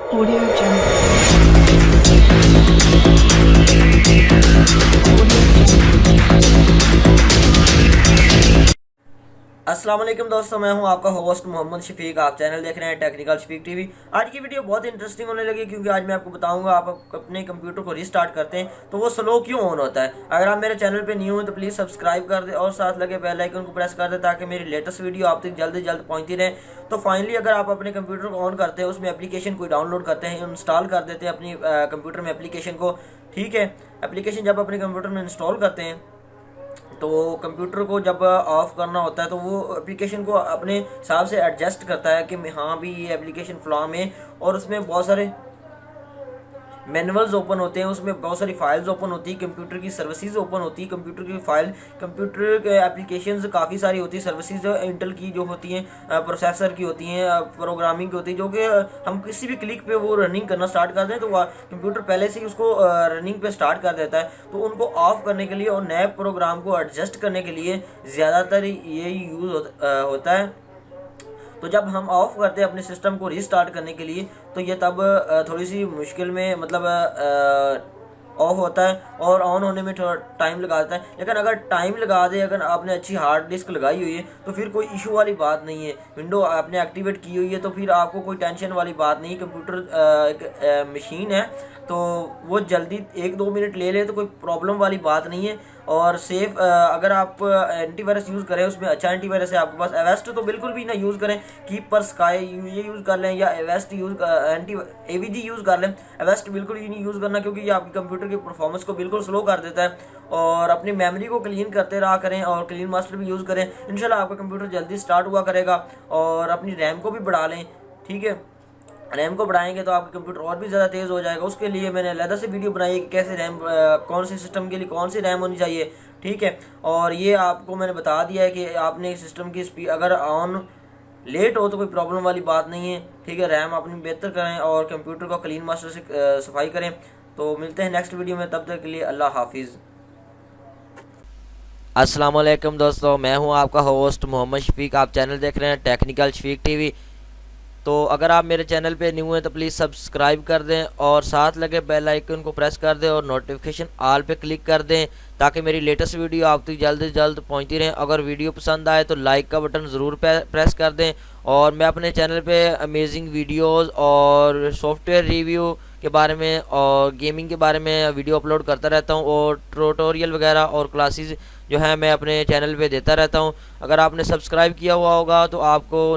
Audio Jungle. अस्सलाम वालेकुम दोस्तों, मैं हूं आपका होस्ट मोहम्मद शफीक। आप चैनल देख रहे हैं टेक्निकल शफीक टीवी। आज की वीडियो बहुत इंटरेस्टिंग होने लगी क्योंकि आज मैं आपको बताऊंगा आप अपने कंप्यूटर को रीस्टार्ट करते हैं तो वो स्लो क्यों ऑन होता है। अगर आप मेरे चैनल पे न्यू हैं तो प्लीज़ सब्सक्राइब कर दें और साथ लगे बेल आइकन को प्रेस कर दें ताकि मेरी लेटेस्ट वीडियो आप तक जल्द से जल्द पहुँचती रहे। तो फाइनली अगर आप अपने कंप्यूटर को ऑन करते हैं, उसमें एप्लीकेशन कोई डाउनलोड करते हैं, इंस्टॉल कर देते हैं अपनी कंप्यूटर में एप्लीकेशन को। ठीक है, एप्लीकेशन जब अपने कंप्यूटर में इंस्टॉल करते हैं तो कंप्यूटर को जब ऑफ करना होता है तो वो एप्लीकेशन को अपने हिसाब से एडजस्ट करता है कि हाँ भी ये एप्लीकेशन फ्लॉम है। और उसमें बहुत सारे मैनुअल्स ओपन होते हैं, उसमें बहुत सारी फाइल्स ओपन होती है, कंप्यूटर की सर्विसेज ओपन होती है, कंप्यूटर की फाइल, कंप्यूटर के एप्लीकेशंस काफ़ी सारी होती है। सर्विसेज इंटेल की जो होती हैं, प्रोसेसर की होती हैं, प्रोग्रामिंग की होती है, जो कि हम किसी भी क्लिक पे वो रनिंग करना स्टार्ट कर दें तो कंप्यूटर पहले से ही उसको रनिंग पे स्टार्ट कर देता है। तो उनको ऑफ करने के लिए और नए प्रोग्राम को एडजस्ट करने के लिए ज़्यादातर ये यूज़ होता है। तो जब हम ऑफ करते हैं अपने सिस्टम को रीस्टार्ट करने के लिए तो ये तब थोड़ी सी मुश्किल में मतलब ऑफ होता है और ऑन होने में थोड़ा टाइम लगा देता है। लेकिन अगर टाइम लगा दे, अगर आपने अच्छी हार्ड डिस्क लगाई हुई है तो फिर कोई इशू वाली बात नहीं है। विंडो आपने एक्टिवेट की हुई है तो फिर आपको कोई टेंशन वाली बात नहीं। कंप्यूटर एक मशीन है तो वो जल्दी 1-2 मिनट ले ले तो कोई प्रॉब्लम वाली बात नहीं है। और सेफ अगर आप एंटीवायरस यूज़ करें, उसमें अच्छा एंटीवायरस है आपके पास। एवेस्ट तो बिल्कुल भी ना यूज़ करें, कीपर स्काई ये यूज़ कर लें या Avast use anti AVG use कर लें। एवेस्ट बिल्कुल ही नहीं यूज़ करना क्योंकि ये आपकी कंप्यूटर की परफॉर्मेंस को बिल्कुल स्लो कर देता है। और अपनी मेमोरी को क्लीन करते रहा करें और क्लीन मास्टर भी यूज़ करें, इंशाल्लाह आपका कंप्यूटर जल्दी स्टार्ट हुआ करेगा। और अपनी रैम को भी बढ़ा लें। ठीक है, रैम को बढ़ाएंगे तो आपका कंप्यूटर और भी ज़्यादा तेज़ हो जाएगा। उसके लिए मैंने अलग से वीडियो बनाई है कि कैसे रैम कौन से सिस्टम के लिए कौन सी रैम होनी चाहिए। ठीक है, और ये आपको मैंने बता दिया है कि आपने सिस्टम की स्पीड अगर ऑन लेट हो तो कोई प्रॉब्लम वाली बात नहीं है। ठीक है, रैम अपनी बेहतर करें और कंप्यूटर को क्लीन मास्टर से सफाई करें। तो मिलते हैं नेक्स्ट वीडियो में, तब तक के लिए अल्लाह हाफिज़। अस्सलाम वालेकुम दोस्तों, मैं हूं आपका होस्ट मोहम्मद शफीक। आप चैनल देख रहे हैं टेक्निकल शफीक टीवी। तो अगर आप मेरे चैनल पे न्यू हैं तो प्लीज़ सब्सक्राइब कर दें और साथ लगे बेल आइकन को प्रेस कर दें और नोटिफिकेशन ऑल पे क्लिक कर दें ताकि मेरी लेटेस्ट वीडियो आप तक जल्द से जल्द पहुंचती रहे। अगर वीडियो पसंद आए तो लाइक का बटन ज़रूर प्रेस कर दें। और मैं अपने चैनल पे अमेजिंग वीडियोस और सॉफ्टवेयर रिव्यू के बारे में और गेमिंग के बारे में वीडियो अपलोड करता रहता हूँ और ट्यूटोरियल वगैरह और क्लासेस जो है मैं अपने चैनल पे देता रहता हूँ। अगर आपने सब्सक्राइब किया हुआ होगा तो आपको